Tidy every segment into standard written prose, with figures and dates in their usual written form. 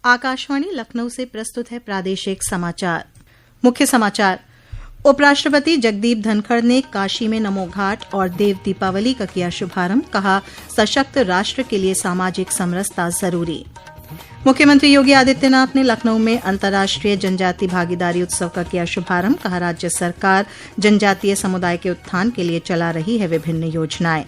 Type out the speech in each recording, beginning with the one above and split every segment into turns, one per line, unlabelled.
आकाशवाणी लखनऊ से प्रस्तुत है प्रादेशिक समाचार। मुख्य समाचार। उपराष्ट्रपति जगदीप धनखड़ ने काशी में नमो घाट और देव दीपावली का किया शुभारंभ। कहा, सशक्त राष्ट्र के लिए सामाजिक समरसता जरूरी। मुख्यमंत्री योगी आदित्यनाथ ने लखनऊ में अंतर्राष्ट्रीय जनजाति भागीदारी उत्सव का किया शुभारंभ। कहा, राज्य सरकार जनजातीय समुदाय के उत्थान के लिए चला रही है विभिन्न योजनाएं।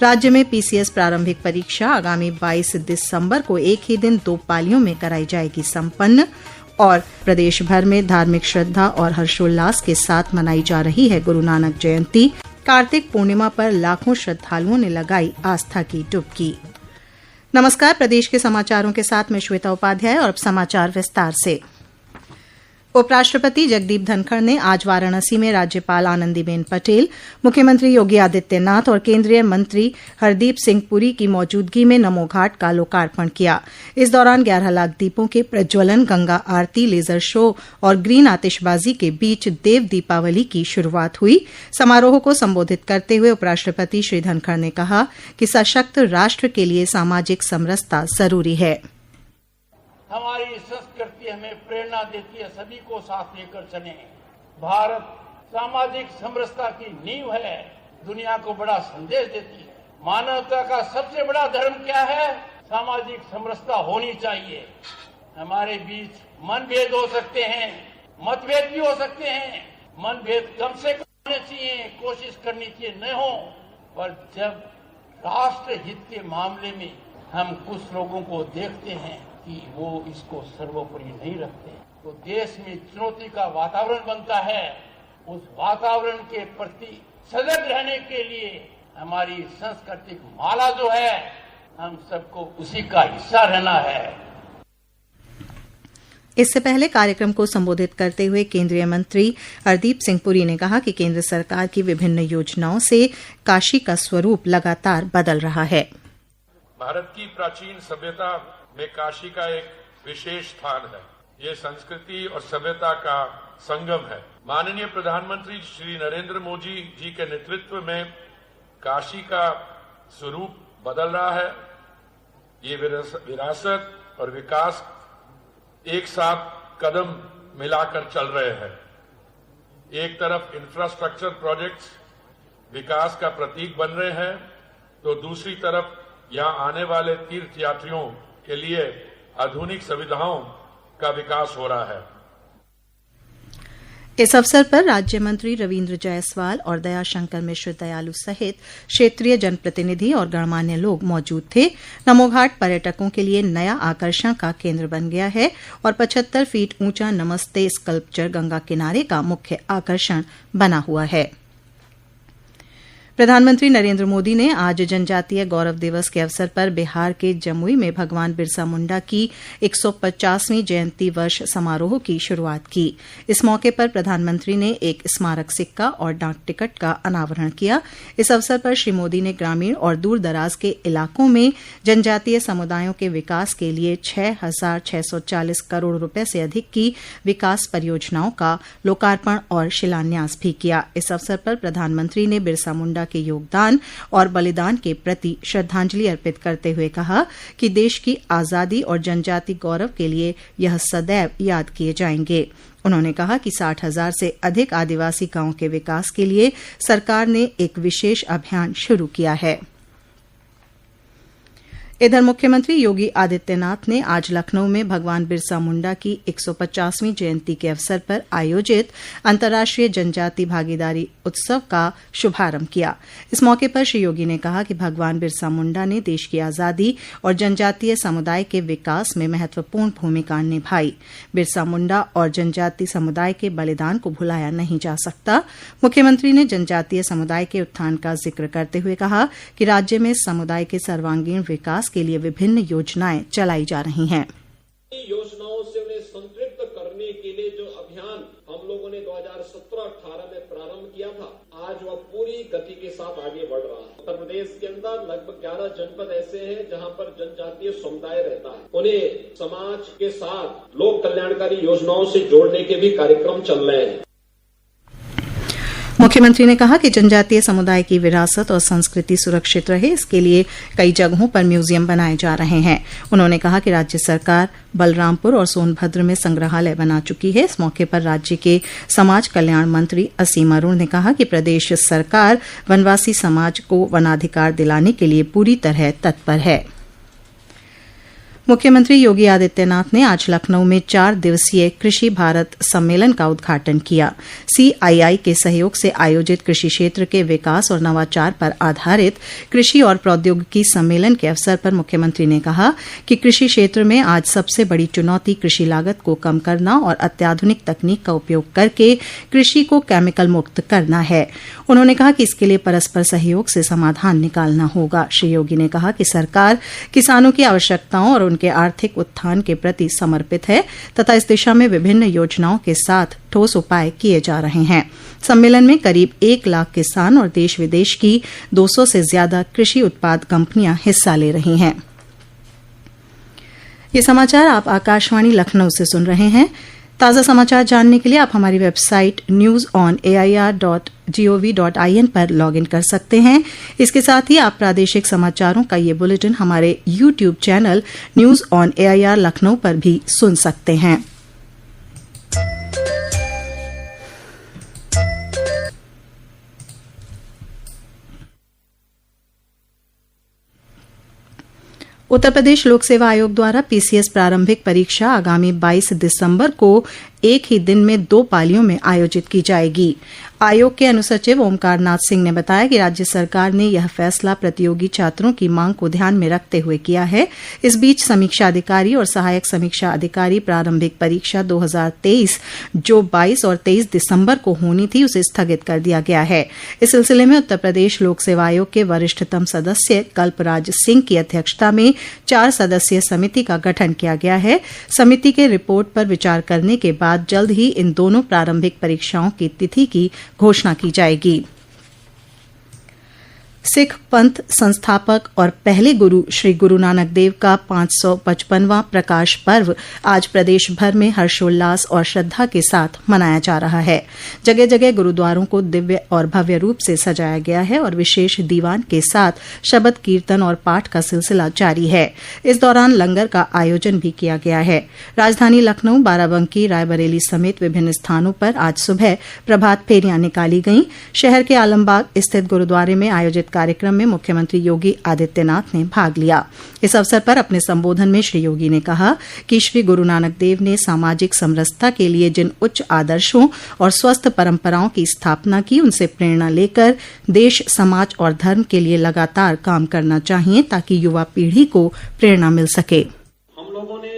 राज्य में पीसीएस प्रारंभिक परीक्षा आगामी 22 दिसंबर को एक ही दिन 2 पालियों में कराई जाएगी संपन्न। और प्रदेश भर में धार्मिक श्रद्धा और हर्षोल्लास के साथ मनाई जा रही है गुरु नानक जयंती। कार्तिक पूर्णिमा पर लाखों श्रद्धालुओं ने लगाई आस्था की डुबकी। नमस्कार, प्रदेश के समाचारों के साथ मैं श्वेता उपाध्याय और अब समाचार विस्तार से। उपराष्ट्रपति जगदीप धनखड़ ने आज वाराणसी में राज्यपाल आनंदीबेन पटेल, मुख्यमंत्री योगी आदित्यनाथ और केंद्रीय मंत्री हरदीप सिंह पुरी की मौजूदगी में नमो घाट का लोकार्पण किया। इस दौरान 11 लाख दीपों के प्रज्वलन, गंगा आरती, लेजर शो और ग्रीन आतिशबाजी के बीच देव दीपावली की शुरूआत हुई। समारोह को संबोधित करते हुए उपराष्ट्रपति श्री धनखड़ ने कहा कि सशक्त राष्ट्र के लिए सामाजिक समरसता जरूरी है।
हमारी संस्कृति हमें प्रेरणा देती है, सभी को साथ लेकर चलें। भारत सामाजिक समरसता की नींव है, दुनिया को बड़ा संदेश देती है। मानवता का सबसे बड़ा धर्म क्या है? सामाजिक समरसता होनी चाहिए। हमारे बीच मनभेद हो सकते हैं, मतभेद भी हो सकते हैं। मनभेद कम से कम होने चाहिए, कोशिश करनी चाहिए न हो। पर जब राष्ट्र हित के मामले में हम कुछ लोगों को देखते हैं कि वो इसको सर्वोपरि नहीं रखते, तो देश में चुनौती का वातावरण बनता है। उस वातावरण के प्रति सजग रहने के लिए हमारी सांस्कृतिक माला जो है, हम सबको उसी का हिस्सा रहना है।
इससे पहले कार्यक्रम को संबोधित करते हुए केंद्रीय मंत्री हरदीप सिंह पुरी ने कहा कि केंद्र सरकार की विभिन्न योजनाओं से काशी का स्वरूप लगातार बदल रहा है।
भारत की प्राचीन सभ्यता में काशी का एक विशेष स्थान है। ये संस्कृति और सभ्यता का संगम है। माननीय प्रधानमंत्री श्री नरेंद्र मोदी जी के नेतृत्व में काशी का स्वरूप बदल रहा है। ये विरासत और विकास एक साथ कदम मिलाकर चल रहे हैं। एक तरफ इंफ्रास्ट्रक्चर प्रोजेक्ट्स विकास का प्रतीक बन रहे हैं, तो दूसरी तरफ यहाँ आने वाले तीर्थ यात्रियों के लिए आधुनिक सुविधाओं का विकास हो रहा है।
इस अवसर पर राज्य मंत्री रविन्द्र जायसवाल और दयाशंकर मिश्र दयालु सहित क्षेत्रीय जनप्रतिनिधि और गणमान्य लोग मौजूद थे। नमो घाट पर्यटकों के लिए नया आकर्षण का केंद्र बन गया है और 75 फीट ऊंचा नमस्ते स्कल्पचर गंगा किनारे का मुख्य आकर्षण बना हुआ है। प्रधानमंत्री नरेंद्र मोदी ने आज जनजातीय गौरव दिवस के अवसर पर बिहार के जमुई में भगवान बिरसा मुंडा की 150वीं जयंती वर्ष समारोह की शुरूआत की। इस मौके पर प्रधानमंत्री ने एक स्मारक सिक्का और डाक टिकट का अनावरण किया। इस अवसर पर श्री मोदी ने ग्रामीण और दूर दराज के इलाकों में जनजातीय समुदायों के विकास के लिए 6,640 करोड़ रुपए से अधिक की विकास परियोजनाओं का लोकार्पण और शिलान्यास भी किया। इस अवसर पर प्रधानमंत्री ने बिरसा मुंडा के योगदान और बलिदान के प्रति श्रद्धांजलि अर्पित करते हुए कहा कि देश की आजादी और जनजाति गौरव के लिए यह सदैव याद किए जाएंगे। उन्होंने कहा कि 60,000 से अधिक आदिवासी गांवों के विकास के लिए सरकार ने एक विशेष अभियान शुरू किया है। इधर मुख्यमंत्री योगी आदित्यनाथ ने आज लखनऊ में भगवान बिरसा मुंडा की 150वीं जयंती के अवसर पर आयोजित अंतर्राष्ट्रीय जनजाति भागीदारी उत्सव का शुभारंभ किया। इस मौके पर श्री योगी ने कहा कि भगवान बिरसा मुंडा ने देश की आजादी और जनजातीय समुदाय के विकास में महत्वपूर्ण भूमिका निभाई। बिरसा मुंडा और जनजाति समुदाय के बलिदान को भुलाया नहीं जा सकता। मुख्यमंत्री ने जनजातीय समुदाय के उत्थान का जिक्र करते हुए कहा कि राज्य में समुदाय के सर्वांगीण विकास के लिए विभिन्न योजनाएं चलाई जा रही हैं।
योजनाओं से उन्हें संतृप्त करने के लिए जो अभियान हम लोगों ने 2017-18 में प्रारंभ किया था, आज वह पूरी गति के साथ आगे बढ़ रहा है। उत्तर प्रदेश के अंदर लगभग 11 जनपद ऐसे हैं जहां पर जनजातीय समुदाय रहता है। उन्हें समाज के साथ लोक कल्याणकारी योजनाओं से जोड़ने के भी कार्यक्रम चल रहे हैं।
मुख्यमंत्री ने कहा कि जनजातीय समुदाय की विरासत और संस्कृति सुरक्षित रहे, इसके लिए कई जगहों पर म्यूजियम बनाए जा रहे हैं। उन्होंने कहा कि राज्य सरकार बलरामपुर और सोनभद्र में संग्रहालय बना चुकी है। इस मौके पर राज्य के समाज कल्याण मंत्री असीम अरुण ने कहा कि प्रदेश सरकार वनवासी समाज को वनाधिकार दिलाने के लिए पूरी तरह तत्पर है। मुख्यमंत्री योगी आदित्यनाथ ने आज लखनऊ में 4 दिवसीय कृषि भारत सम्मेलन का उद्घाटन किया। CII के सहयोग से आयोजित कृषि क्षेत्र के विकास और नवाचार पर आधारित कृषि और प्रौद्योगिकी सम्मेलन के अवसर पर मुख्यमंत्री ने कहा कि कृषि क्षेत्र में आज सबसे बड़ी चुनौती कृषि लागत को कम करना और अत्याधुनिक तकनीक का उपयोग करके कृषि को केमिकल मुक्त करना है। उन्होंने कहा कि इसके लिए परस्पर सहयोग से समाधान निकालना होगा। श्री योगी ने कहा कि सरकार किसानों की आवश्यकताओं और उनके आर्थिक उत्थान के प्रति समर्पित है तथा इस दिशा में विभिन्न योजनाओं के साथ ठोस उपाय किए जा रहे हैं। सम्मेलन में करीब 1 लाख किसान और देश विदेश की 200 से ज्यादा कृषि उत्पाद कंपनियां हिस्सा ले रही हैं। ये समाचार आप आकाशवाणी लखनऊ से सुन रहे हैं। ताज़ा समाचार जानने के लिए आप हमारी वेबसाइट news.air.gov.in पर लॉगिन कर सकते हैं। इसके साथ ही आप प्रादेशिक समाचारों का ये बुलेटिन हमारे YouTube channel news on AIR Lucknow पर भी सुन सकते हैं। उत्तर प्रदेश लोक सेवा आयोग द्वारा PCS प्रारंभिक परीक्षा आगामी 22 दिसंबर को एक ही दिन में 2 पालियों में आयोजित की जाएगी। आयोग के अनुसचिव ओमकार नाथ सिंह ने बताया कि राज्य सरकार ने यह फैसला प्रतियोगी छात्रों की मांग को ध्यान में रखते हुए किया है। इस बीच समीक्षा अधिकारी और सहायक समीक्षा अधिकारी प्रारंभिक परीक्षा 2023 जो 22 और 23 दिसंबर को होनी थी उसे स्थगित कर दिया गया है। इस सिलसिले में उत्तर प्रदेश लोक सेवा आयोग के वरिष्ठतम सदस्य कल्पराज सिंह की अध्यक्षता में 4 सदस्यीय समिति का गठन किया गया है। समिति के रिपोर्ट पर विचार करने के बाद जल्द ही इन दोनों प्रारंभिक परीक्षाओं की तिथि की घोषणा की जाएगी। सिख पंथ संस्थापक और पहले गुरु श्री गुरु नानक देव का 555वां प्रकाश पर्व आज प्रदेश भर में हर्षोल्लास और श्रद्धा के साथ मनाया जा रहा है। जगह जगह गुरुद्वारों को दिव्य और भव्य रूप से सजाया गया है और विशेष दीवान के साथ शबद कीर्तन और पाठ का सिलसिला जारी है। इस दौरान लंगर का आयोजन भी किया गया है। राजधानी लखनऊ, बाराबंकी, रायबरेली समेत विभिन्न स्थानों पर आज सुबह प्रभात फेरियां निकाली गईं। शहर के आलमबाग स्थित गुरुद्वारे में आयोजित कार्यक्रम में मुख्यमंत्री योगी आदित्यनाथ ने भाग लिया। इस अवसर पर अपने संबोधन में श्री योगी ने कहा कि श्री गुरु नानक देव ने सामाजिक समरसता के लिए जिन उच्च आदर्शों और स्वस्थ परंपराओं की स्थापना की, उनसे प्रेरणा लेकर देश, समाज और धर्म के लिए लगातार काम करना चाहिए ताकि युवा पीढ़ी को प्रेरणा मिल सके।
हम लोगों ने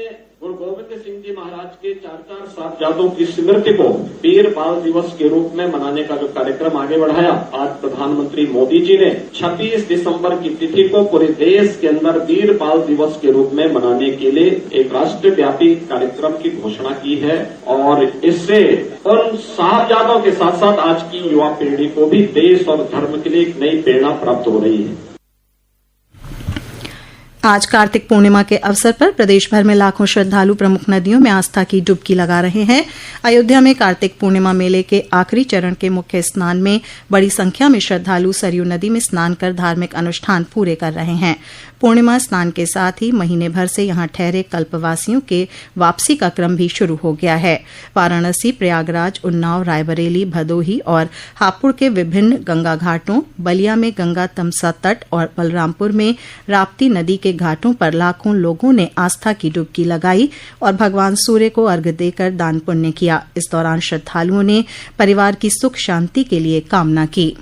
गुरु गोविंद सिंह जी महाराज के 4 साहिबजादों की स्मृति को वीर बाल दिवस के रूप में मनाने का जो कार्यक्रम आगे बढ़ाया, आज प्रधानमंत्री मोदी जी ने 26 दिसंबर की तिथि को पूरे देश के अंदर वीर बाल दिवस के रूप में मनाने के लिए एक राष्ट्रव्यापी कार्यक्रम की घोषणा की है और इससे उन साहिबजादों के साथ साथ आज की युवा पीढ़ी को भी देश और धर्म के लिए एक नई प्रेरणा प्राप्त हो रही है।
आज कार्तिक पूर्णिमा के अवसर पर प्रदेश भर में लाखों श्रद्धालु प्रमुख नदियों में आस्था की डुबकी लगा रहे हैं। अयोध्या में कार्तिक पूर्णिमा मेले के आखिरी चरण के मुख्य स्नान में बड़ी संख्या में श्रद्धालु सरयू नदी में स्नान कर धार्मिक अनुष्ठान पूरे कर रहे हैं। पूर्णिमा स्नान के साथ ही महीने भर से यहां ठहरे कल्पवासियों के वापसी का क्रम भी शुरू हो गया है। वाराणसी, प्रयागराज, उन्नाव, रायबरेली, भदोही और हापुड़ के विभिन्न गंगा घाटों, बलिया में गंगा तमसा तट और बलरामपुर में राप्ती नदी के घाटों पर लाखों लोगों ने आस्था की डुबकी लगाई और भगवान सूर्य को अर्घ्य देकर दान पुण्य किया। इस दौरान श्रद्धालुओं ने परिवार की सुख शांति के लिए कामना की।